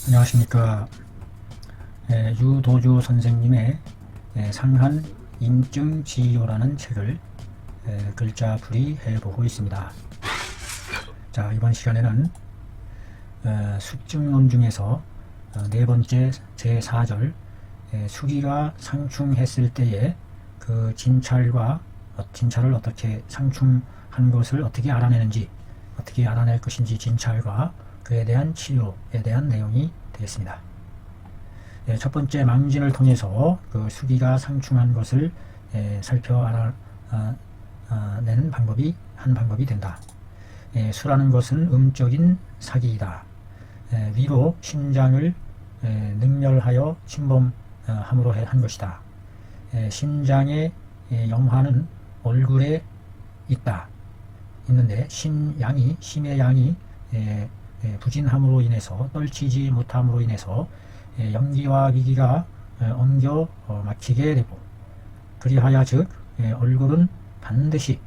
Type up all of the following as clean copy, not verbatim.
안녕하십니까. 유도주 선생님의 상한 인증지효라는 책을 글자풀이 해보고 있습니다. 자, 이번 시간에는 수증론 중에서 네 번째 제4절 수기가 상충했을 때에 그 진찰을 어떻게 상충한 것을 어떻게 알아내는지, 어떻게 알아낼 것인지, 진찰과 그에 대한 치료에 대한 내용이 되겠습니다. 첫 번째 망진을 통해서 그 수기가 상충한 것을 살펴내는 방법이 한 방법이 된다. 수라는 것은 음적인 사기이다. 위로 심장을 능멸하여 침범함으로 한 것이다. 심장의 영화는 얼굴에 있는데 심의 양이 부진함으로 인해서, 떨치지 못함으로 인해서 연기와 위기가 엉겨 막히게 되고, 그리하여 즉 얼굴은 반드시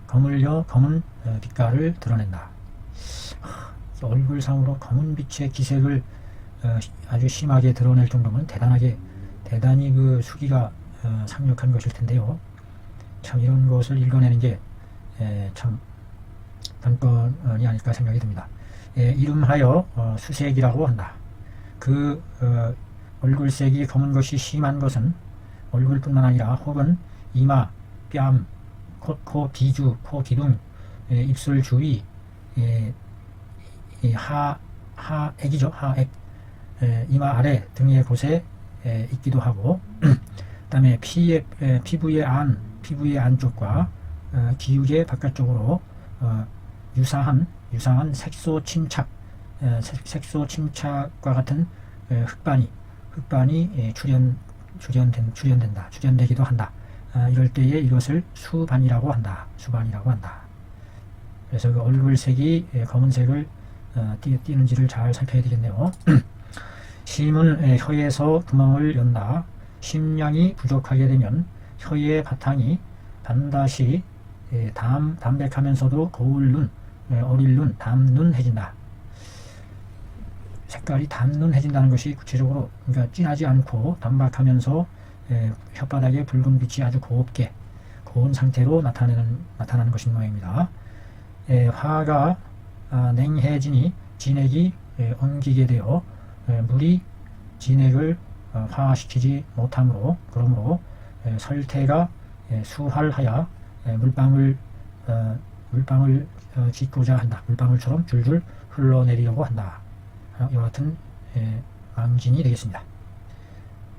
검은 빛깔을 드러낸다. 얼굴상으로 검은 빛의 기색을 아주 심하게 드러낼 정도면 대단히 그 수기가 상륙한 것일 텐데요. 참 이런 것을 읽어내는 게 참 단건이 아닐까 생각이 듭니다. 이름하여 수색이라고 한다. 그 얼굴색이 검은 것이 심한 것은 얼굴뿐만 아니라 혹은 이마, 뺨, 코, 비주, 코 기둥, 입술 주위, 하액이죠. 하액, 이마 아래 등의 곳에 있기도 하고, 그 다음에 피부의 안쪽과 기울의 바깥쪽으로 유사한 색소 침착과 같은 흑반이 출현되기도 한다. 이럴 때에 이것을 수반이라고 한다. 그래서 그 얼굴색이 검은색을 띠는지를 잘 살펴야 되겠네요. 심은 혀에서 구멍을 연다. 심량이 부족하게 되면 혀의 바탕이 반드시 담백하면서도 어릴 눈, 담눈해진다. 색깔이 담눈해진다는 것이 구체적으로, 그러니까 진하지 않고 단박하면서 혓바닥에 붉은 빛이 아주 고운 상태로 나타나는 것인 모양입니다. 화가 냉해지니 진액이 엉기게 되어 물이 진액을 화시키지 못하므로, 그러므로 설태가 수활하여 물방울 짓고자 한다. 물방울처럼 줄줄 흘러내리려고 한다. 이와 같은 망진이 되겠습니다.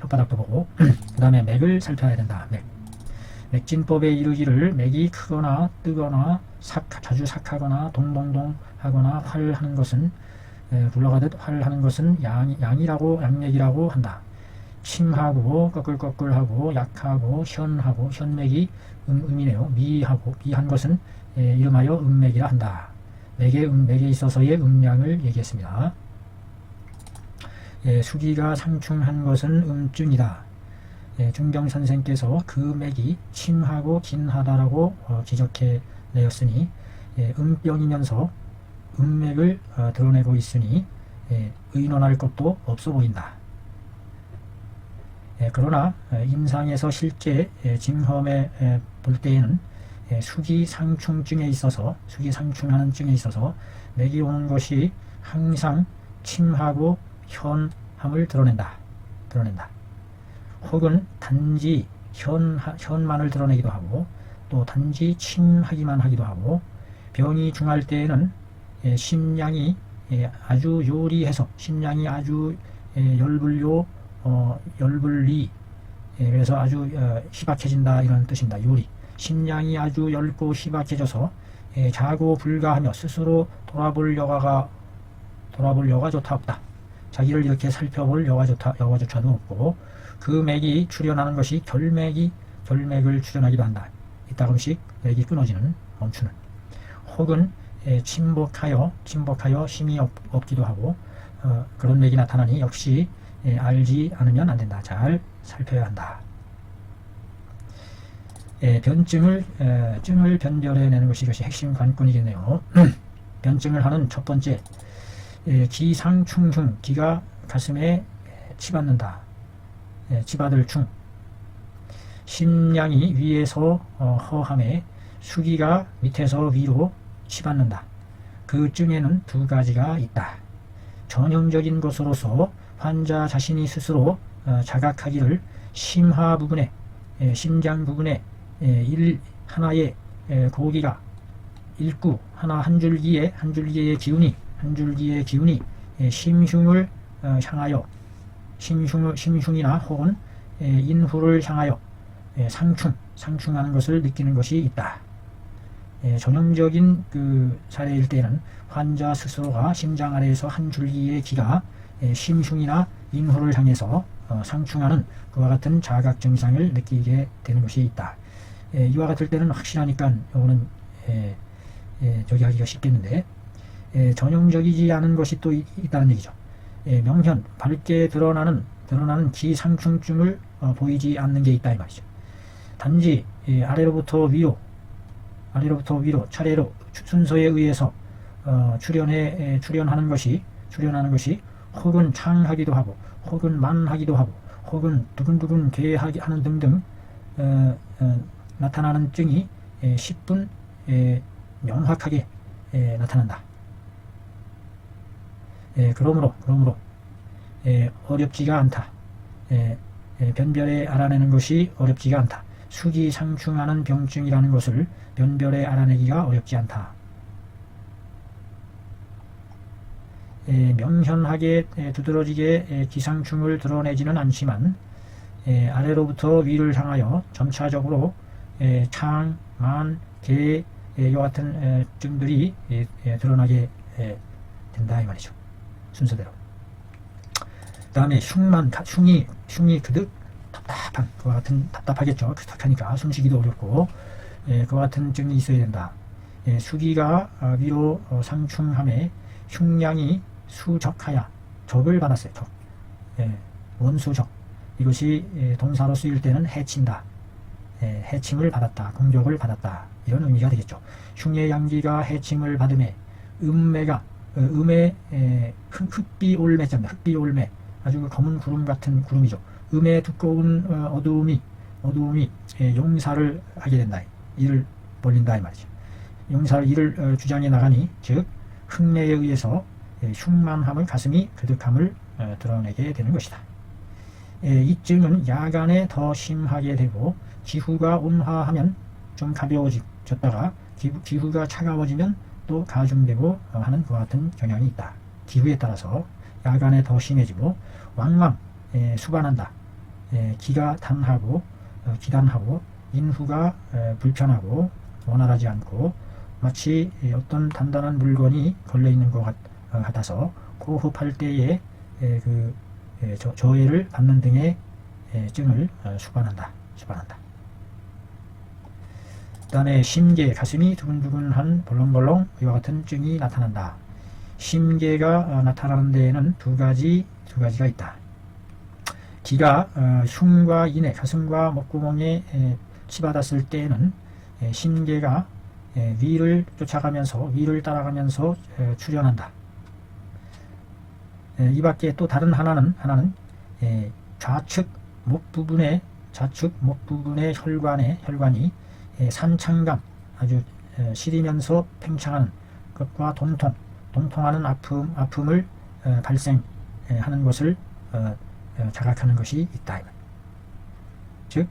혓바닥도 보고 그 다음에 맥을 살펴야 된다. 맥진법에 이르기를 맥이 크거나 뜨거나 자주 삭하거나 동동동 하거나 활하는 것은, 굴러가듯 활하는 것은 양맥이라고 한다. 침하고 꺼끌꺼끌하고 약하고 현맥이 음이네요. 미한 것은 이름하여 음맥이라 한다. 맥에 있어서의 음량을 얘기했습니다. 수기가 상충한 것은 음증이다. 중경 선생께서 그 맥이 침하고 긴하다라고 지적해 내었으니, 음병이면서 음맥을 드러내고 있으니 의논할 것도 없어 보인다. 그러나 임상에서 실제 증험해 볼 때에는 수기 상충하는 증에 있어서 맥이 오는 것이 항상 침하고 현함을 드러낸다. 혹은 단지 현만을 드러내기도 하고, 또 단지 침하기만 하기도 하고, 병이 중할 때에는 심량이 아주 요리해서, 심량이 아주 열불리, 그래서 아주 희박해진다, 이런 뜻입니다. 요리. 심량이 아주 엷고 희박해져서 자고 불가하며 스스로 돌아볼 여가가 좋다 없다. 자기를 이렇게 살펴볼 여가조차도 없고, 그 맥이 출현하는 것이 결맥을 출현하기도 한다. 이따금씩 맥이 멈추는. 혹은 침복하여 힘이 없기도 하고, 그런 맥이 나타나니 역시 알지 않으면 안 된다. 잘 살펴야 한다. 증을 변별해내는 것이 이것이 핵심 관건이겠네요. 변증을 하는 첫 번째 기상충흉, 기가 가슴에 치받는다. 치받을 충. 심량이 위에서 허함에 수기가 밑에서 위로 치받는다. 그 증에는 두 가지가 있다. 전형적인 것으로서 환자 자신이 스스로 자각하기를 심하 부분에, 심장 부분에 하나의 고기가 일구 한 줄기의 기운이 심흉을 향하여 심흉이나 혹은 인후를 향하여 상충하는 것을 느끼는 것이 있다. 전형적인 그 사례일 때는 환자 스스로가 심장 아래에서 한 줄기의 기가 심흉이나 인후를 향해서 상충하는 그와 같은 자각 증상을 느끼게 되는 것이 있다. 이와 같을 때는 확실하니까 이거는 저기 하기가 쉽겠는데, 전형적이지 않은 것이 또 있다는 얘기죠. 명현, 밝게 드러나는 기상충증을 보이지 않는 게 있다 이 말이죠. 단지 아래로부터 위로 차례로 순서에 의해서 출현하는 것이 혹은 창하기도 하고 혹은 만하기도 하고 혹은 두근두근 괴하는 등등 나타나는 증이 10분 명확하게 나타난다. 그러므로 어렵지가 않다. 변별에 알아내는 것이 어렵지가 않다. 수기상충하는 병증이라는 것을 변별에 알아내기가 어렵지 않다. 명현하게 두드러지게 기상충을 드러내지는 않지만 아래로부터 위를 향하여 점차적으로 창, 만, 개, 이와 같은 증들이 드러나게 된다 이 말이죠. 순서대로. 그 다음에 흉이 그득 답답한, 그와 같은, 답답하겠죠. 그득하니까 숨쉬기도 어렵고 그와 같은 증이 있어야 된다. 수기가 위로 상충함에 흉량이 수적하야, 적을 받았어요. 적. 원수적. 이것이 동사로 쓰일 때는 해친다. 해침을 받았다. 공격을 받았다. 이런 의미가 되겠죠. 흉의 양기가 해침을 받음에 음의 흑비올매자입니다. 흑비올매. 아주 검은 구름 같은 구름이죠. 음의 두꺼운 어두움이 용사를 하게 된다. 이를 벌린다 이 말이죠. 용사를 이를 주장해 나가니 즉 흑내에 의해서 흉만함을 가슴이 그득함을 드러내게 되는 것이다. 이 증은 야간에 더 심하게 되고 기후가 온화하면 좀 가벼워졌다가 기후가 차가워지면 또 가중되고 하는 그와 같은 경향이 있다. 기후에 따라서 야간에 더 심해지고 왕왕 수반한다. 기가 기단하고 인후가 불편하고 원활하지 않고 마치 어떤 단단한 물건이 걸려있는 것 같아서 호흡할 때에 저해를 받는 등의 증을 수반한다. 그 다음에 심계, 가슴이 두근두근한 벌렁벌렁 이와 같은 증이 나타난다. 심계가 나타나는 데에는 두 가지가 있다. 기가 흉과 인에 가슴과 목구멍에 치받았을 때에는 심계가 위를 따라가면서 출현한다. 이 밖에 또 다른 하나는 좌측 목 부분의 혈관이 산창감, 아주 시리면서 팽창하는 것과 동통하는 아픔을 발생하는 것을 자각하는 것이 있다. 즉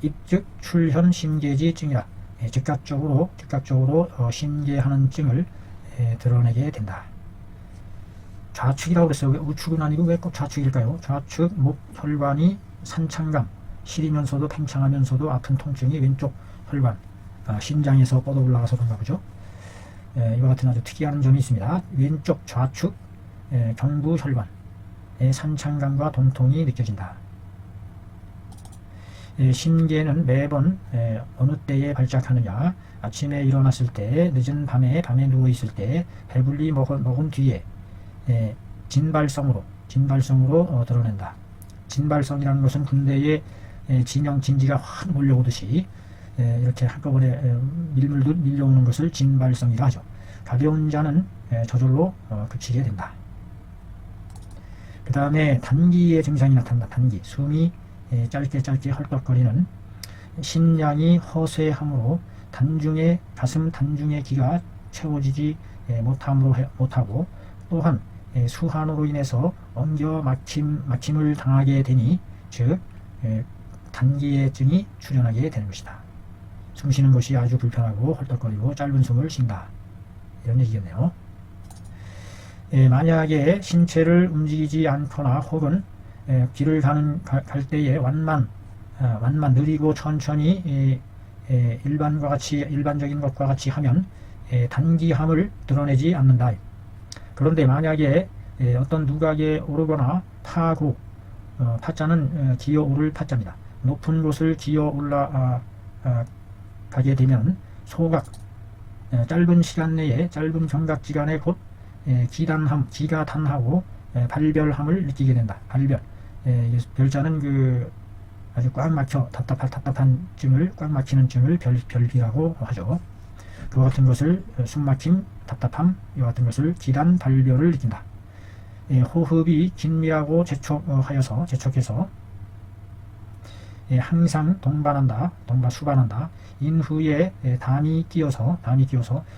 입즉 출현 심계지 증이라 즉각적으로 심계하는 증을 드러내게 된다. 좌측이라고 그랬어요. 왜 우측은 아니고 왜 꼭 좌측일까요? 좌측 목 혈관이 산창감, 시리면서도 팽창하면서도 아픈 통증이 왼쪽 혈관, 심장에서 뻗어 올라가서 그런가 보죠. 이와 같은 아주 특이한 점이 있습니다. 왼쪽 좌측 경부 혈관의 산창감과 동통이 느껴진다. 심계는 매번 어느 때에 발작하느냐, 아침에 일어났을 때, 늦은 밤에 누워 있을 때, 배불리 먹은 뒤에 진발성으로 드러낸다. 진발성이라는 것은 군대에 진지가 확 몰려오듯이 이렇게 한꺼번에 밀려오는 것을 진발성이라 하죠. 가벼운 자는 저절로 그치게 된다. 그 다음에 단기의 증상이 나타난다. 단기. 숨이 짧게 헐떡거리는, 신장이 허쇠함으로 가슴 단중의 기가 채워지지 못하고, 또한 수환으로 인해서 엉겨 막힘을 당하게 되니, 즉 단기의 증이 출현하게 되는 것이다. 숨 쉬는 것이 아주 불편하고 헐떡거리고 짧은 숨을 쉰다. 이런 얘기겠네요. 만약에 신체를 움직이지 않거나 혹은 길을 갈 때에 완만 느리고 천천히 일반적인 것과 같이 하면 단기함을 드러내지 않는다. 그런데 만약에 어떤 누각에 오르거나 타고, 파자는 기어 오를 파자입니다. 높은 곳을 기어 올라가게 되면 소각, 짧은 시간 내에, 짧은 정각기간에 곧 기가 단하고 발별함을 느끼게 된다. 발별. 별자는 아주 꽉 막혀 답답한 증을, 꽉 막히는 증을 별비라고 하죠. 그와 같은 것을 숨막힘, 답답함, 이와 같은 것을 기단, 발별을 느낀다. 호흡이 긴밀하고 재촉해서 항상 수반한다. 인후에 담이 끼어서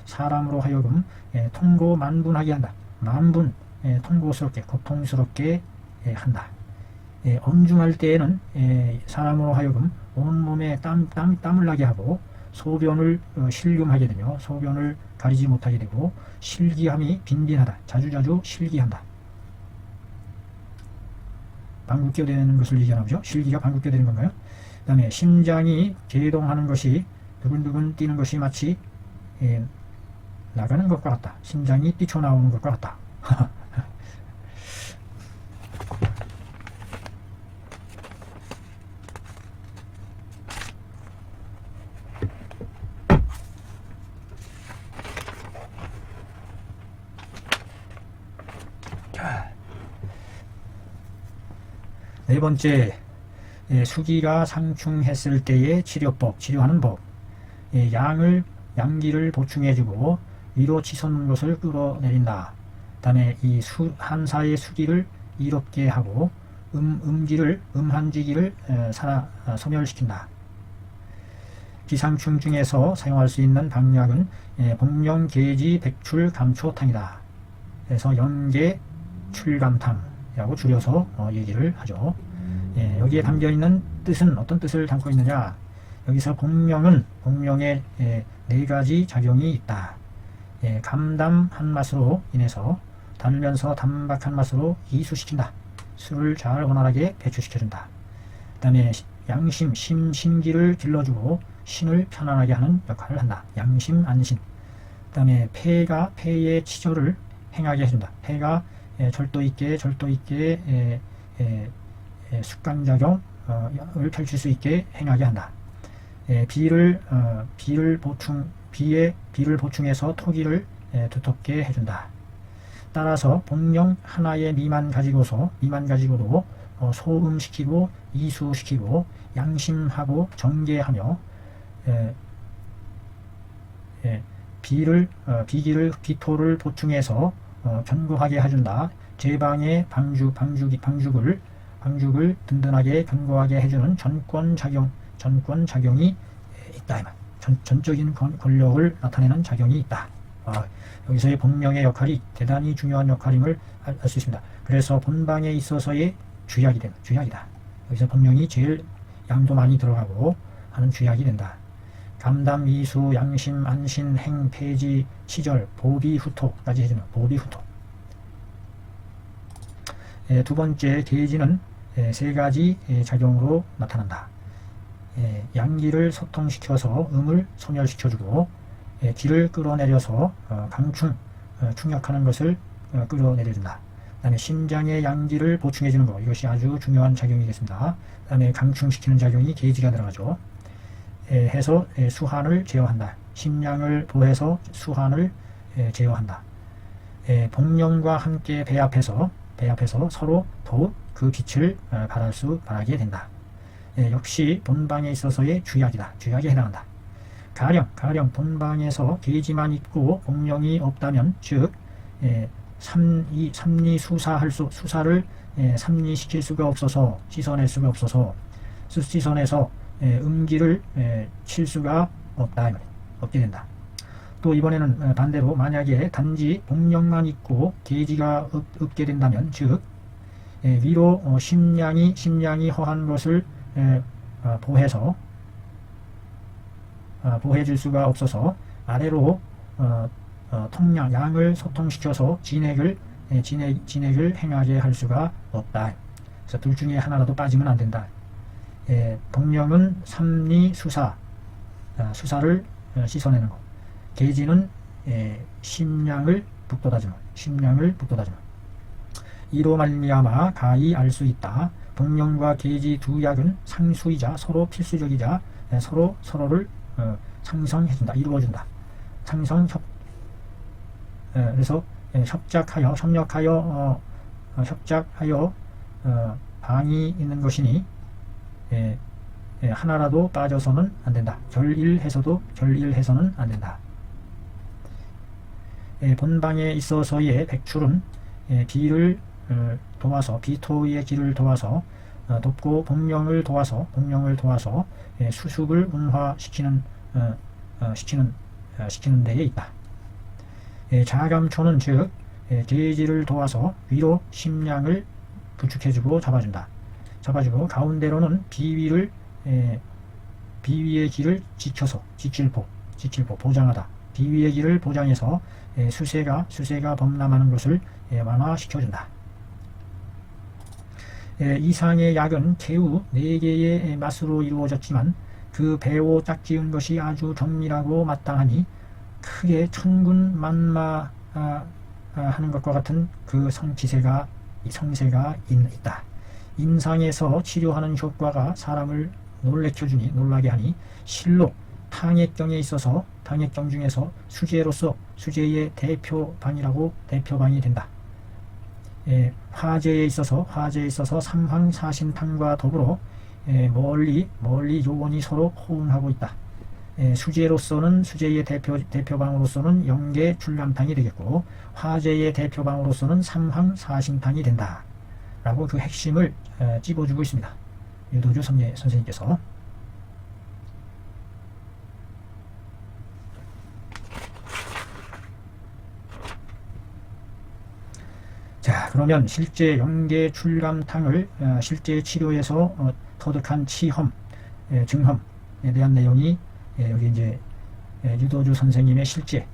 사람으로 하여금 통고만분하게 한다. 통고스럽게, 고통스럽게 한다. 엄중할 때에는 사람으로 하여금 온몸에 땀을 나게 하고, 소변을 실금하게 되며 소변을 가리지 못하게 되고, 실기함이 빈빈하다. 자주자주 실기한다. 방구 껴대는 것을 얘기하나 보죠. 실기가 방구 껴대는 건가요? 그 다음에 심장이 개동하는 것이, 두근두근 뛰는 것이 마치 나가는 것과 같다. 심장이 뛰쳐나오는 것과 같다. 네 번째, 수기가 상충했을 때의 치료하는 법. 양기를 보충해주고 위로 치솟는 것을 끌어내린다. 그 다음에 한사의 수기를 이롭게 하고 음한지기를 소멸시킨다. 기상충 중에서 사용할 수 있는 방약은 복령계지 백출감초탕이다. 그래서 영계 출감탕이라고 줄여서 얘기를 하죠. 여기에 담겨있는 뜻은 어떤 뜻을 담고 있느냐. 여기서 복령의 네 가지 작용이 있다. 감담한 맛으로 인해서 달면서 담박한 맛으로 이수시킨다. 술을 잘 원활하게 배출시켜준다. 그 다음에 양심, 신기를 길러주고 신을 편안하게 하는 역할을 한다. 양심, 안신. 그 다음에 폐의 치절을 행하게 해준다. 폐가 절도 있게 숙강작용을 펼칠 수 있게 행하게 한다. 비를 보충해서 토기를 두텁게 해준다. 따라서 복령 하나의 미만 가지고도 소음시키고 이수시키고 양심하고 정계하며 비토를 보충해서 견고하게 해준다. 제방의 방죽을 든든하게 견고하게 해주는 전권작용이 있다. 전적인 권력을 나타내는 작용이 있다. 여기서의 복령의 역할이 대단히 중요한 역할임을 알 수 있습니다. 그래서 본방에 있어서의 주약이다. 여기서 복령이 제일 양도 많이 들어가고 하는 주약이 된다. 감담, 이수, 양심, 안신, 행, 폐지, 치절, 보비, 후토까지 해주는 보비, 후토. 두 번째, 계지는 세 가지 작용으로 나타난다. 양기를 소통시켜서 음을 소멸시켜주고, 기를 끌어내려서 충약하는 것을 끌어내려준다. 그 다음에 심장의 양기를 보충해주는 것, 이것이 아주 중요한 작용이겠습니다. 그 다음에 강충시키는 작용이 계지가 들어가죠. 해서 수환을 제어한다. 심량을 보해서 수환을 제어한다. 복령과 함께 배합해서 서로 더욱 그 빛을 발하게 된다. 역시 본방에 있어서의 주약이 해당한다. 가령 본방에서 계지만 있고 복령이 없다면 즉 수사를 삼리시킬 수가 없어서 씻어낼 수가 없어서 씻어내서 음기를 칠 수가 없게 된다. 또 이번에는 반대로 만약에 단지 복령만 있고 계지가 없게 된다면 즉 위로 심량이 허한 것을 보해서 보해줄 수가 없어서 아래로 양을 소통시켜서 진액을 행하게 할 수가 없다. 그래서 둘 중에 하나라도 빠지면 안 된다. 복령은 수사를 씻어내는 것. 계지는 심량을 북돋아주는. 이로 말미암아 가히 알 수 있다. 복령과 계지 두 약은 상수이자 서로 필수적이자 서로를 상성해준다. 이루어준다. 그래서 협력하여 방이 있는 것이니 하나라도 빠져서는 안 된다. 결일해서는 안 된다. 본방에 있어서의 백출은 비를 도와서 비토의 길을 도와서 돕고 복령을 도와서 수습을 운화시키는 데에 있다. 자감초는 즉 계지를 도와서 위로 심량을 부축해주고 잡아주고 가운데로는 비위의 길을 지킬포 보장하다. 비위의 길을 보장해서 수세가 범람하는 것을 완화시켜준다. 이상의 약은 개우 4개의 맛으로 이루어졌지만 그 배오 짝 지은 것이 아주 정밀하고 마땅하니 크게 천군만마 하는 것과 같은 그 성세가 있다. 임상에서 치료하는 효과가 사람을 놀라게 하니 실로 탕액경에 있어서 탕액경 중에서 수제로서 수제의 대표방이 된다. 화제에 있어서 삼황사신탕과 더불어 멀리 요원이 서로 호응하고 있다. 수제로서는 수제의 대표방으로서는 영계 출감탕이 되겠고 화제의 대표방으로서는 삼황사신탕이 된다. 라고 그 핵심을 찝어주고 있습니다. 유도주 선생님께서. 자, 그러면 실제 영계 출감탕을 실제 치료에서 터득한 치험, 증험에 대한 내용이 여기 이제 유도주 선생님의 실제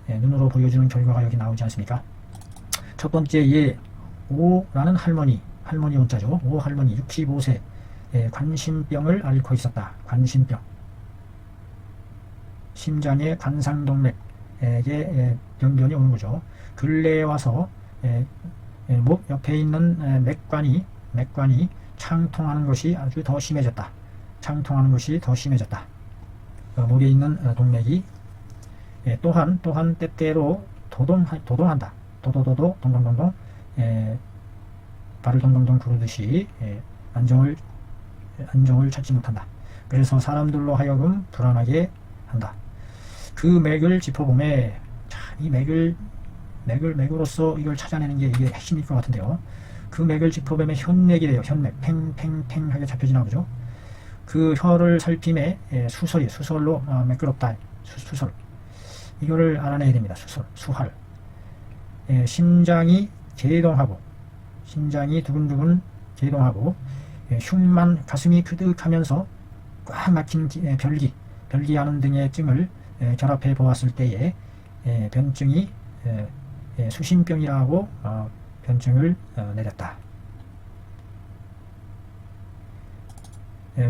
눈으로 보여주는 결과가 여기 나오지 않습니까? 첫 번째 오라는 할머니 원자죠. 오 할머니 65세 관심병을 앓고 있었다. 관심병. 심장에 관상동맥에 병변이 오는 거죠. 근래에 와서 목 옆에 있는 맥관이 창통하는 것이 아주 더 심해졌다. 목에 있는 동맥이 또한 때때로 도동한다. 도도도도 동동동동 발을 동동동 구르듯이 안정을 찾지 못한다. 그래서 사람들로 하여금 불안하게 한다. 그 맥을 짚어보매 이 맥으로서 이걸 찾아내는 게 이게 핵심일 것 같은데요. 그 맥을 짚어보면 현맥이래요. 현맥 팽팽하게 잡혀지나 보죠. 그 혀를 살핌에 수설로 매끄럽다. 수설 이거를 알아내야 됩니다. 수할. 심장이 두근두근 제동하고 흉만 가슴이 그득하면서 꽉 막힌 별기하는 등의 증을 결합해 보았을 때에 변증이 수신병이라고 변증을 내렸다.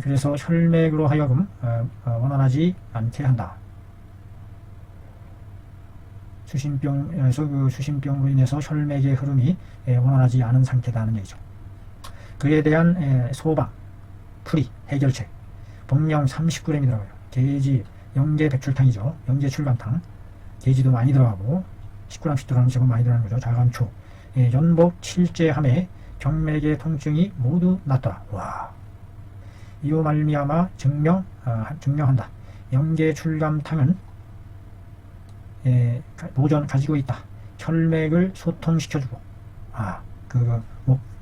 그래서 혈맥으로 하여금 원활하지 않게 한다. 수신병으로 인해서 혈맥의 흐름이 원활하지 않은 상태다는 얘기죠. 그에 대한 소방, 풀이, 해결책. 복령 30g이 들어가요. 계지, 영계 백출탕이죠. 영계 출감탕. 계지도 많이 들어가고 10g씩 들어가는 제법 많이 들어가는 거죠. 자감초. 연복 7제함에 경맥의 통증이 모두 낫더라. 와. 이로 말미암아 증명한다. 영계 출감탕은 가지고 있다. 혈맥을 소통시켜주고,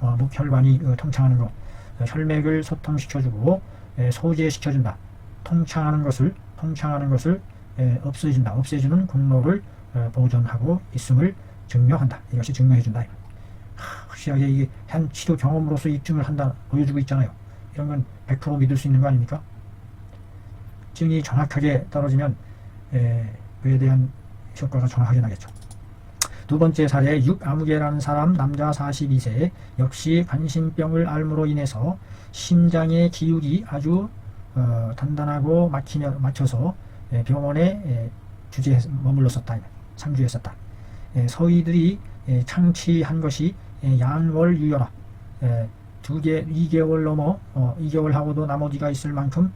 목혈관이 통창하는 것, 혈맥을 소통시켜주고 소재시켜준다. 통창하는 것을 없애주는 공로를 보존하고 있음을 증명한다. 이것이 증명해준다. 확실하게 이게 한 치료 경험으로서 입증을 한다, 보여주고 있잖아요. 이런 건 100% 믿을 수 있는 거 아닙니까? 증이 정확하게 떨어지면 그에 대한 효과가 정확하게 나겠죠. 두 번째 사례, 육아무개라는 사람, 남자 42세, 역시 관심병을 앓음으로 인해서 심장의 기육이 아주 단단하고 막혀서 병원에 머물렀었다. 상주했었다. 서의들이 창치한 것이 양월유혈아, 2개월 넘어 2개월하고도 나머지가 있을 만큼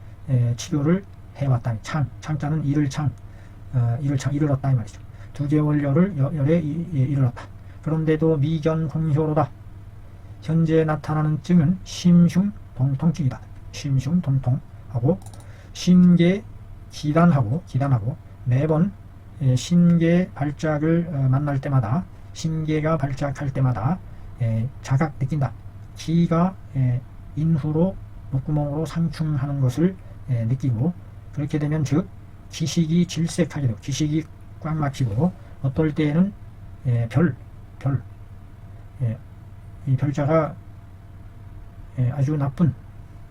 치료를 해왔다. 창자는 이를 얻다 이 말이죠. 2개월열에 이르렀다. 그런데도 미견 공효로다. 현재 나타나는 증은 심흉동통증이다. 심흉동통하고 심계 기단하고 매번 심계 발작을 만날 때마다, 심계가 발작할 때마다 자각 느낀다. 기가 인후로 목구멍으로 상충하는 것을 느끼고, 그렇게 되면 즉 기식이 질색하게 되고, 기식이 꽉 막히고, 어떨 때에는 이 별자가 아주 나쁜,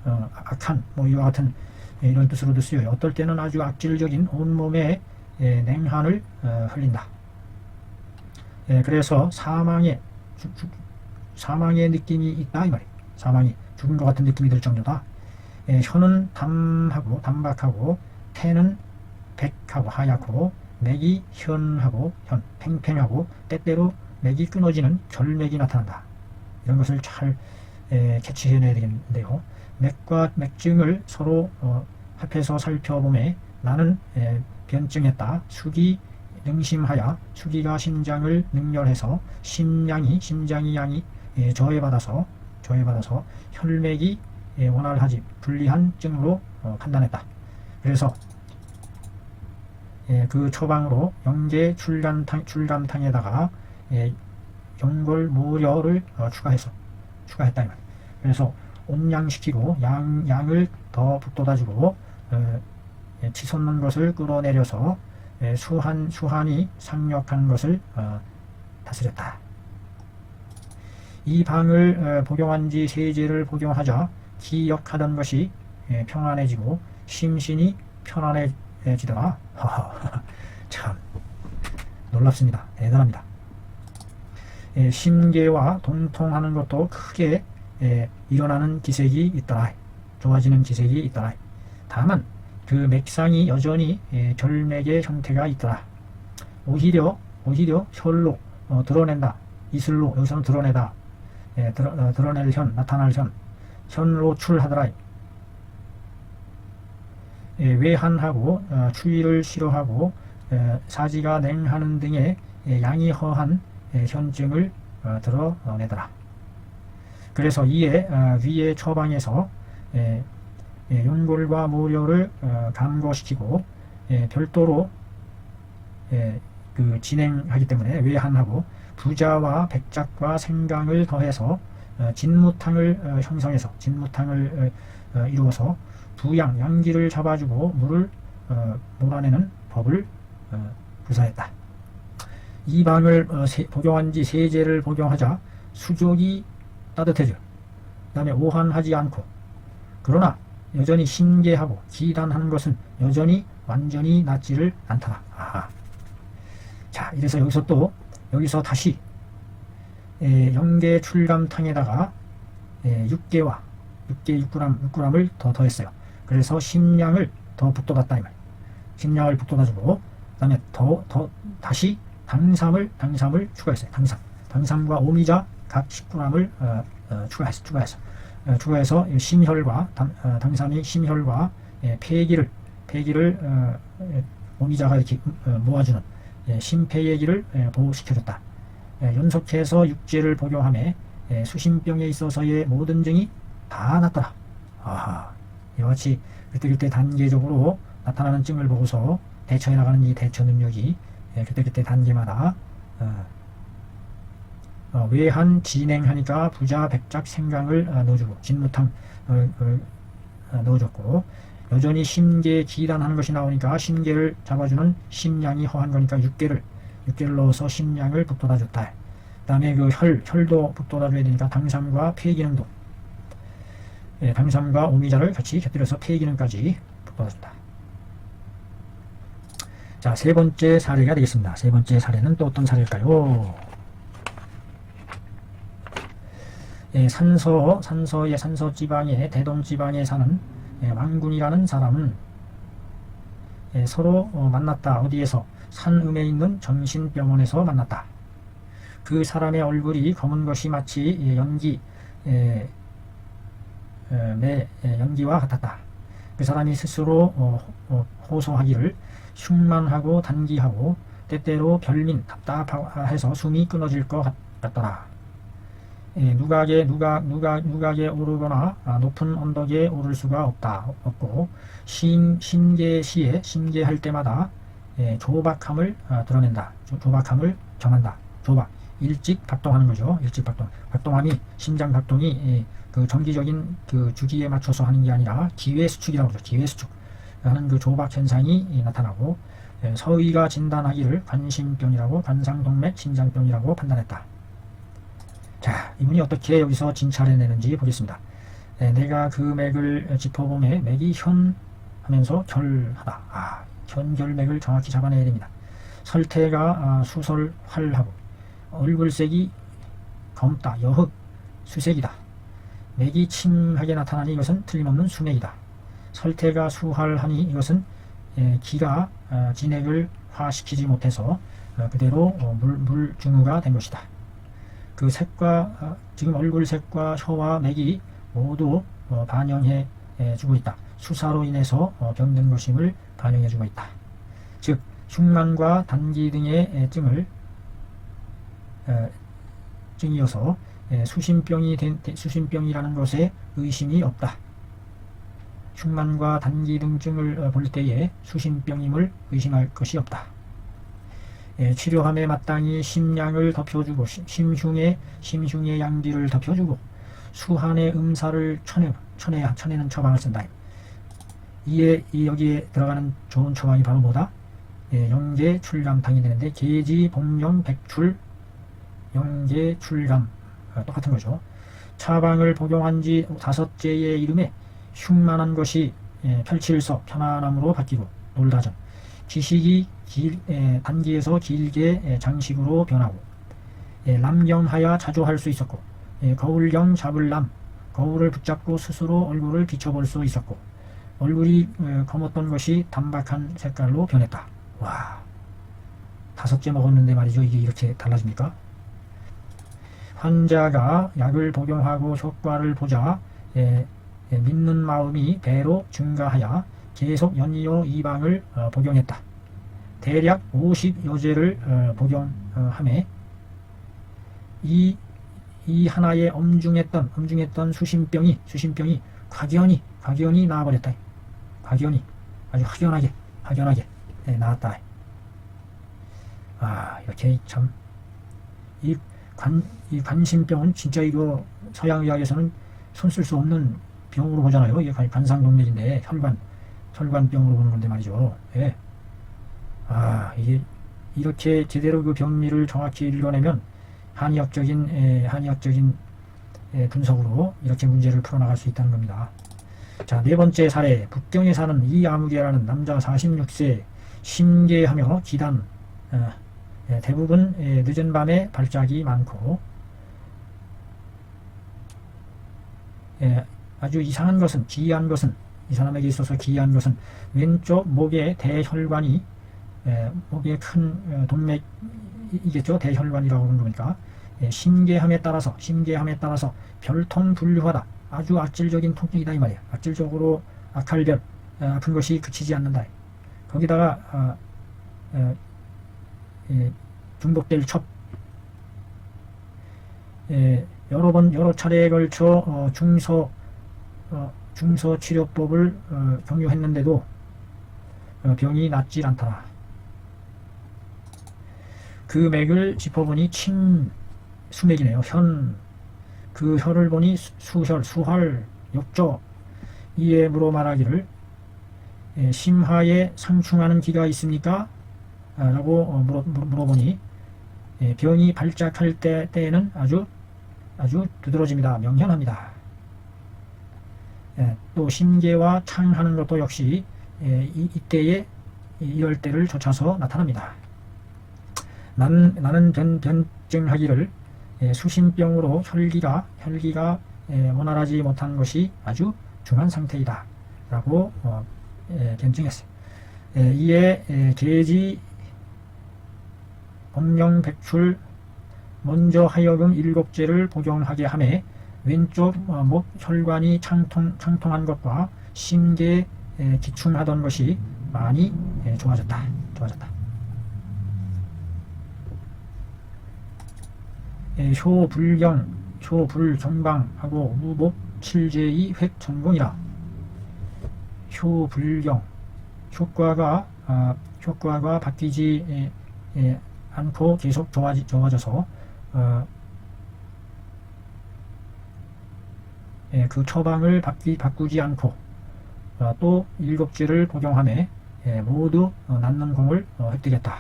악한, 이와 같은 이런 뜻으로도 쓰여요. 어떨 때는 아주 악질적인 온몸에 냉한을 흘린다. 그래서 사망의 느낌이 있다 이 말이에요. 사망이 죽은 것 같은 느낌이 들 정도다. 혀는 담박하고 태는 백하고 하얗고, 맥이 팽팽하고, 때때로 맥이 끊어지는 결맥이 나타난다. 이런 것을 잘 캐치해내야 되겠는데요. 맥과 맥증을 서로 합해서 살펴보매 나는 변증했다. 수기 능심하여, 수기가 심장을 능렬해서 심장이 양이 저해받아서 혈맥이 원활하지 불리한 증으로 판단했다. 그래서 그 처방으로 영계 출감탕에다가 연골모려를 추가했다. 그래서 온양시키고 양을 더 북돋아주고 치솟는 것을 끌어내려서 수한이 상력하는 것을 다스렸다. 이 방을 복용한 지 세제를 복용하자 기역하던 것이 평안해지고 심신이 편안해지더라. 참 놀랍습니다. 대단합니다. 심계와 동통하는 것도 크게 일어나는 기색이 있더라. 좋아지는 기색이 있더라. 다만 그 맥상이 여전히 결맥의 형태가 있더라. 오히려 혈로 드러낸다. 이슬로, 여기서는 드러내다. 드러낼 현, 나타날 현로 출하더라. 외한하고 추위를 싫어하고 사지가 냉하는 등의 양이 허한 현증을 드러내더라. 그래서 이에 위의 처방에서 연골과 모려를 감고시키고 별도로 진행하기 때문에 외한하고 부자와 백작과 생강을 더해서 진무탕을 형성해서 진무탕을 이루어서 양기를 잡아주고 물을 몰아내는 법을 구사했다. 이 방을 복용한 지 세제를 복용하자 수족이 따뜻해져. 그 다음에 오한하지 않고, 그러나 여전히 심계하고 기단하는 것은 여전히 완전히 낫지를 않더라. 자, 이래서 여기서 다시 영계 출감탕에다가 6g을 더 더했어요. 그래서 심량을 더 북돋았다 이 말. 심량을 북돋아주고, 그 다음에 다시 당삼을 추가했어요. 당삼과 오미자 각 10g을 추가해서 심혈과 당삼이 심혈과 폐기를 오미자가 이렇게 모아주는 심폐예기를 보호시켜줬다. 연속해서 육제를 복용하며 수심병에 있어서의 모든 증이 다 낫더라. 이와 같이 그때 단계적으로 나타나는 증을 보고서 대처해 나가는 이 대처 능력이 그때그때 단계마다 외한 진행하니까 부자 백작 생강을 넣어주고 진무탕 넣어줬고, 여전히 심계 기단하는 것이 나오니까 심계를 잡아주는 심양이 허한 거니까 육계를 넣어서 심양을 북돋아 줬다. 그 다음에 그 혈도 북돋아 줘야 되니까 당삼과 폐기능도, 당삼과 오미자를 같이 곁들여서 폐기능까지 북돋아 줬다. 자, 세 번째 사례가 되겠습니다. 세 번째 사례는 또 어떤 사례일까요? 산서 지방에, 대동 지방에 사는 왕군이라는 사람은 서로 만났다. 어디에서? 산음에 있는 정신병원에서 만났다. 그 사람의 얼굴이 검은 것이 마치 연기와 같았다. 그 사람이 스스로 호소하기를 흉만하고 단기하고 때때로 별민 답답해서 숨이 끊어질 것 같더라. 누각에 오르거나 높은 언덕에 오를 수가 없고 신계할 때마다 조박함을 드러낸다. 조박함을 점한다. 조박, 일찍 박동하는 거죠. 일찍 박동함이, 심장 박동이 그 정기적인 그 주기에 맞춰서 하는 게 아니라 기회수축이라고 그러죠. 기회수축 하는 그 조박 현상이 나타나고, 서의가 진단하기를 관심병이라고, 관상동맥 심장병이라고 판단했다. 자, 이분이 어떻게 여기서 진찰해 내는지 보겠습니다. 내가 그 맥을 짚어보매 맥이 현하면서 결하다. 현결맥을 정확히 잡아내야 됩니다. 설태가 수설활하고, 얼굴색이 검다. 여흑 수색이다. 맥이 침하게 나타나니 이것은 틀림없는 수맥이다. 설태가 수활하니 이것은 기가 진액을 화시키지 못해서 그대로 물증후가 된 것이다. 그 색과 지금 얼굴색과 혀와 맥이 모두 반영해 주고 있다. 수사로 인해서 병든 것임을 반영해 주고 있다. 즉 흉만과 단기 등의 증이어서 수심병이라는 것에 의심이 없다. 흉만과 단기 등 증을 볼 때에 수심병임을 의심할 것이 없다. 치료함에 마땅히 심양을 덮여주고, 심흉의 양기를 덮여주고, 수한의 음사를 쳐내는 처방을 쓴다. 여기에 들어가는 좋은 처방이 바로 뭐다? 영계 출감탕이 되는데, 계지 복령 백출 영계 출감, 똑같은 거죠. 차방을 복용한 지 5제의 이름에 흉만한 것이 펼칠서 편안함으로 바뀌고, 놀다전 지식이 단기에서 길게 장식으로 변하고, 람경하여 자주 할 수 있었고, 거울경 잡을 람, 거울을 붙잡고 스스로 얼굴을 비춰볼 수 있었고, 얼굴이 검었던 것이 단박한 색깔로 변했다. 와, 5제 먹었는데 말이죠. 이게 이렇게 달라집니까? 환자가 약을 복용하고 효과를 보자 믿는 마음이 배로 증가하여 계속 연이어 이방을 복용했다. 대략 50여제를 복용함에 이 하나에 엄중했던 수심병이 확연히 나아버렸다. 확연히, 아주 확연하게 나았다. 이렇게 참 이 관심병은 진짜 이거 서양의학에서는 손 쓸 수 없는 병으로 보잖아요. 이게 관상동맥인데 혈관병으로 보는 건데 말이죠. 예. 이게 이렇게 제대로 그 병리를 정확히 읽어내면 한의학적인 분석으로 이렇게 문제를 풀어나갈 수 있다는 겁니다. 자, 네 번째 사례. 북경에 사는 이아무개라는 남자 46세, 심계하며 기단, 대부분 늦은 밤에 발작이 많고, 아주 이상한 것은, 기이한 것은, 이 사람에게 있어서 기이한 것은 왼쪽 목의 대혈관이, 목의 큰 동맥이겠죠. 대혈관이라고 하는 거니까 심계함에 따라서 별통분류하다. 아주 악질적인 통증이다 이 말이야. 악질적으로 악할별, 아픈 것이 그치지 않는다. 거기다가 중독될 첩, 여러 차례에 걸쳐 중서 치료법을 경유했는데도 병이 낫질 않더라. 그 맥을 짚어보니 수맥이네요. 그 혈을 보니 수활, 욕조. 이에 물어 말하기를 심하에 상충하는 기가 있습니까? 라고 물어보니 병이 발작할 때에는 아주 두드러집니다. 명현합니다. 또 심계와 창하는 것도 역시 이때에 이럴 때를 좇아서 나타납니다. 나는 변증하기를 수신병으로 혈기가 원활하지 못한 것이 아주 중한 상태이다 라고 변증했어요. 이에 계지 법령백출 먼저 하여금 7제를 복용하게 하매 왼쪽 목 혈관이 창통한 것과 심계에 기충하던 것이 많이 좋아졌다. 효불경방하고 우목 7제의 획전공이라. 효불경 효과가 바뀌지 않고 계속 좋아져서 그 처방을 바꾸지 않고 또 7제를 복용하며 모두 낫는 공을 획득했다.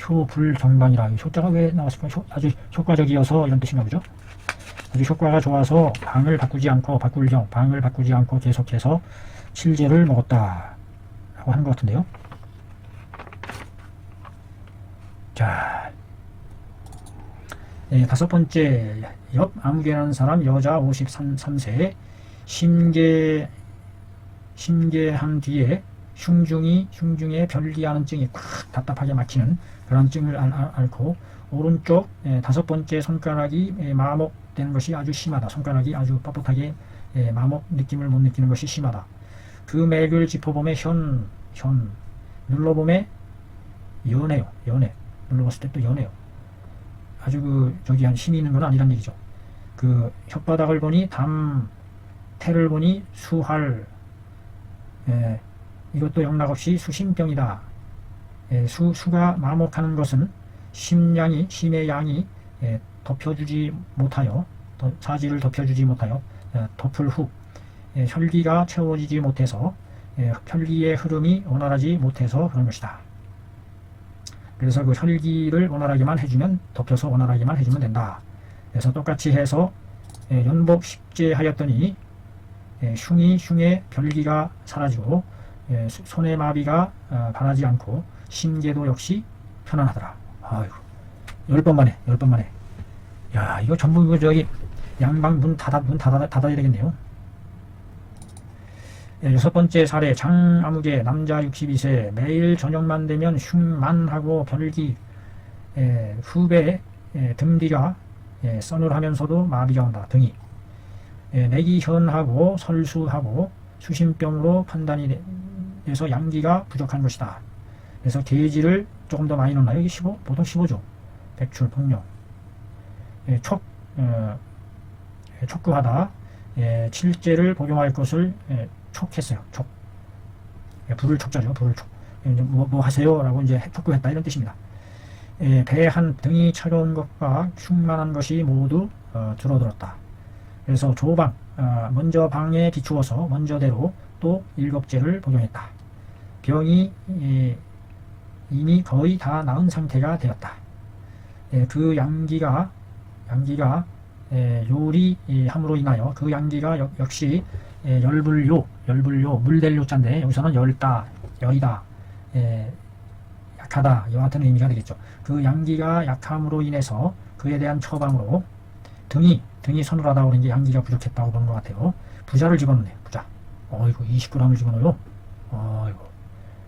효불경방이라. 효자가 왜 나왔을까? 아주 효과적이어서 이런 뜻인가 보죠. 아주 효과가 좋아서 방을 바꾸지 않고 계속해서 7제를 먹었다 라고 하는 것 같은데요. 자, 5번째, 옆 아무개라는 사람, 여자 53세, 심계한 뒤에 흉중에 별기하는 증이 콱 답답하게 막히는 그런 증을 앓고 오른쪽 5번째 손가락이 마목되는 것이 아주 심하다. 손가락이 아주 뻣뻣하게 마목 느낌을 못 느끼는 것이 심하다. 그 맥을 짚어보면 눌러보면 연해요. 눌러봤을 때 또 연해요. 아주 저기 한 힘이 있는 건 아니란 얘기죠. 그 혓바닥을 보니 태를 보니 수할. 이것도 영락없이 수심병이다. 수가 마목하는 것은 심의 양이 덮여주지 못하여 사지를 덮여주지 못하여 덮을 후 혈기가 채워지지 못해서 혈기의 흐름이 원활하지 못해서 그런 것이다. 그래서 그 혈기를 원활하게만 해주면 덮여서 원활하게만 해주면 된다. 그래서 똑같이 해서 연복 10제 하였더니 흉의 별기가 사라지고 손의 마비가 바라지 않고 심계도 역시 편안하더라. 아이고, 10번 만에. 야, 이거 전부 이거 저기 양방 문 닫아야 되겠네요. 6번째 사례, 장아무개 남자 62세, 매일 저녁만 되면 흉만하고 별기, 후배 등 뒤가 서늘하면서도 마비가 온다. 등이 맥이 현하고 설수하고 수심병으로 판단이 돼서 양기가 부족한 것이다. 그래서 계지를 조금 더 많이 넣나요? 이게 15? 보통 15죠. 백출, 복령. 촉구하다. 7제를 복용할 것을 촉했어요. 불을 촉자죠. 불을 촉. 뭐 하세요? 라고 이제 촉구했다. 이런 뜻입니다. 배한 등이 차가운 것과 흉만한 것이 모두 줄어들었다. 그래서 조방, 먼저 방에 비추어서 먼저대로 또 7제를 복용했다. 병이 이미 거의 다 나은 상태가 되었다. 그 양기가 요리함으로 인하여 그 양기가 역시 열불요, 물될 요자인데 여기서는 열이다, 약하다, 이와 같은 의미가 되겠죠. 그 양기가 약함으로 인해서 그에 대한 처방으로 등이 서늘하다고 그런 게 양기가 부족했다고 보는 것 같아요. 부자를 집어넣네. 부자. 어이구, 20g을 집어넣어요. 어이구,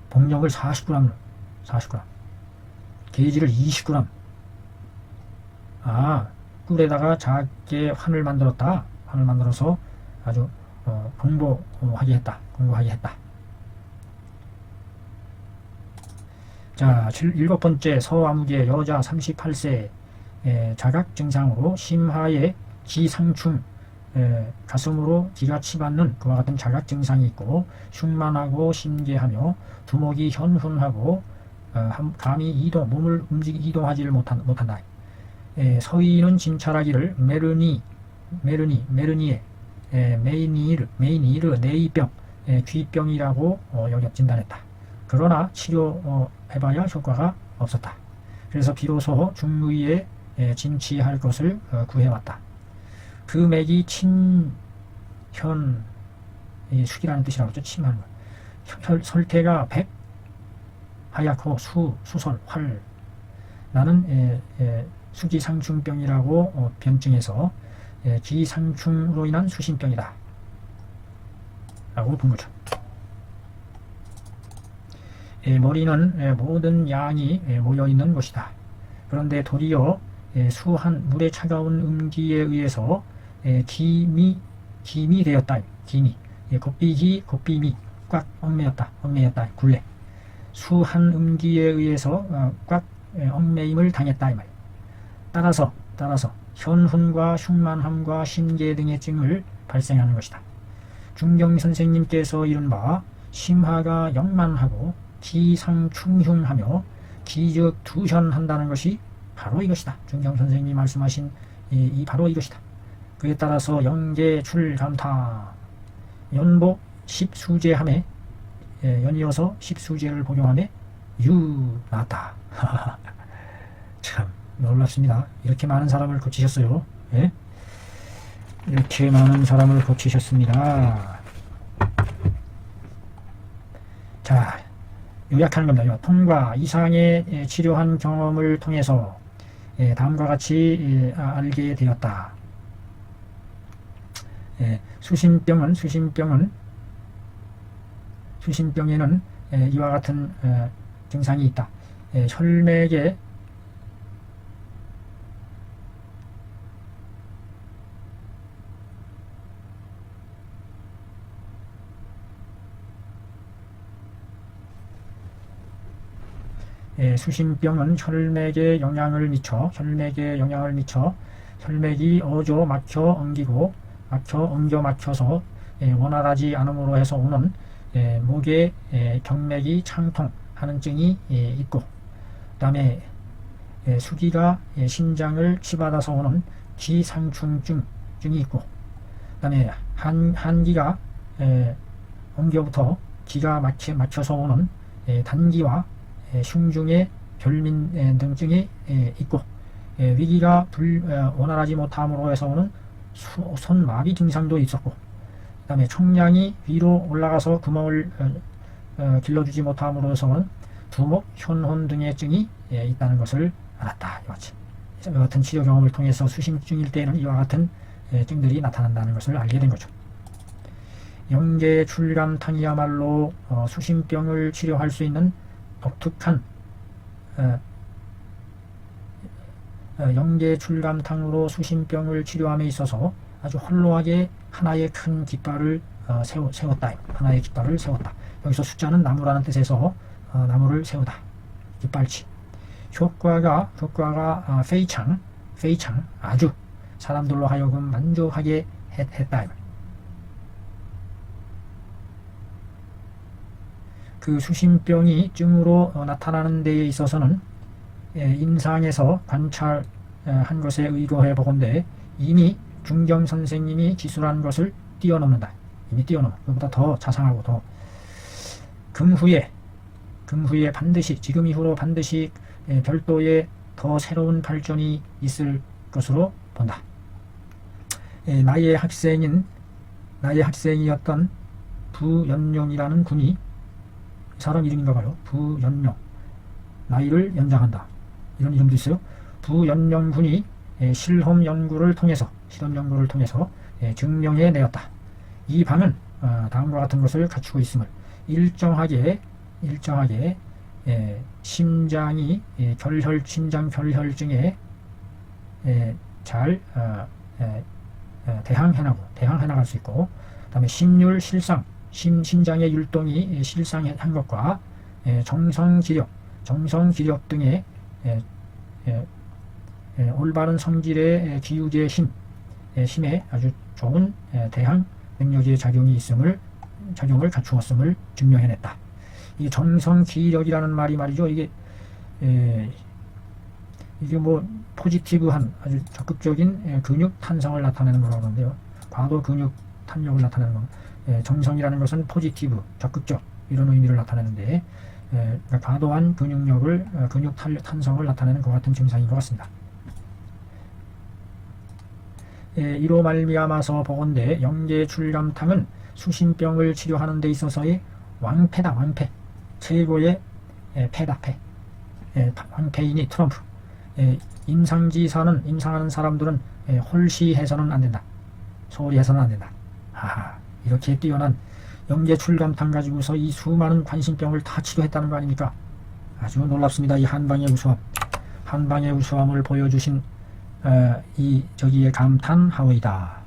복력을 40g. 게이지를 20g. 꿀에다가 작게 환을 만들어서 아주 공고하게 했다. 자, 7번째 서아무개 여자 38세, 자각 증상으로 심하에 지상충 가슴으로 기가 치받는 그와 같은 자각 증상이 있고 흉만하고 심계하며 두목이 현훈하고 감히 몸을 이동하지를 못한다. 서인은 진찰하기를 메르니에 메이니르 네이병 귀병이라고 진단했다. 그러나 치료해봐야 효과가 없었다. 그래서 비로소 중의에 진치할 것을 구해왔다. 그 맥이 숙이라는 뜻이라고 하죠. 침하는 거. 설태가 백, 하얗고 수설, 활. 나는 수기상충병이라고 변증해서 기상충으로 인한 수신병이다. 라고 본 거죠. 머리는 모든 양이 모여있는 곳이다. 그런데 도리어 수한 물의 차가운 음기에 의해서 김이 되었다. 김이 곱비미 꽉 얽매였다. 굴레 수한 음기에 의해서 꽉 얽매임을 당했다. 이 말. 따라서 현훈과 흉만함과 심계 등의 증을 발생하는 것이다. 중경 선생님께서 이른바 심하가 영만하고 기상충흉하며 기적두현한다는 것이 바로 이것이다. 중경 선생님이 말씀하신 바로 이것이다. 그에 따라서 영계출감타 연복 10수제함에 연이어서 10수제를 복용함에 나왔다. 참 놀랍습니다. 이렇게 많은 사람을 고치셨어요. 예? 이렇게 많은 사람을 고치셨습니다. 자, 요약하는 겁니다. 통과 이상의 치료한 경험을 통해서 다음과 같이 알게 되었다. 수신병에는 이와 같은 증상이 있다. 혈맥에 수신병은 혈맥에 영향을 미쳐 혈맥이 막혀서 원활하지 않음으로 해서 오는 목의 경맥이 창통하는 증이 있고, 그 다음에 수기가 신장을 치받아서 오는 기상충증이 있고, 그 다음에 한기가 엉겨부터 기가 막혀서 오는 단기와 흉중의 결민 등증이 있고, 위기가 원활하지 못함으로 해서 오는 손마비 증상도 있었고, 그 다음에 총량이 위로 올라가서 구멍을 길러주지 못함으로 해서 오는 두목, 현혼 등의 증이 있다는 것을 알았다. 이와 같은 치료 경험을 통해서 수신증일 때에는 이와 같은 증들이 나타난다는 것을 알게 된 거죠. 영계출감탕이야말로 수신병을 치료할 수 있는 독특한 영계출감탕으로 수신병을 치료함에 있어서 아주 홀로하게 하나의 큰 깃발을 세웠다. 하나의 깃발을 세웠다. 여기서 숫자는 나무라는 뜻에서 나무를 세우다. 깃발치. 효과가 페이창 아주 사람들로 하여금 만족하게 했다. 그 수신병이 증으로 나타나는 데에 있어서는 임상에서 관찰한 것에 의거해 보건대 이미 중경 선생님이 기술한 것을 뛰어넘는다. 이미 뛰어넘어. 그보다 더 자상하고 더 금후에 반드시 지금 이후로 반드시 별도의 더 새로운 발전이 있을 것으로 본다. 나의 학생이었던 부연룡이라는 군이 사람 이름인가 봐요. 부연룡. 나이를 연장한다. 이런 이름도 있어요. 부연룡 군이 실험 연구를 통해서 증명해 내었다. 이 방은 다음과 같은 것을 갖추고 있음을 일정하게 심장이 심장 결혈증에 잘 대항해 나갈 수 있고, 그 다음에 심율 실상 심장의 율동이 실상한 것과 정성기력 등의 올바른 성질의 기우제 힘, 힘에 아주 좋은 대항 능력의 작용을 갖추었음을 증명해냈다. 이 정성기력이라는 말이 말이죠. 이게 뭐 포지티브한 아주 적극적인 근육 탄성을 나타내는 거라고 하는데요. 과도 근육 탄력을 나타내는 거. 정성이라는 것은 포지티브, 적극적 이런 의미를 나타내는데 그러니까 과도한 근육 탄성을 나타내는 것 같은 증상인 것 같습니다. 이로 말미암아서 보건대 영계출감탕은 수신병을 치료하는 데 있어서의 왕패다. 왕패. 최고의 패다. 패. 왕패이니 트럼프. 임상하는 사람들은 홀시해서는 안 된다. 소홀히 해서는 안 된다. 이렇게 뛰어난 영계출감탕 가지고서 이 수많은 관심병을 다 치료했다는 거 아닙니까? 아주 놀랍습니다. 이 한방의 우수함을 보여주신 저기에 감탄하오이다.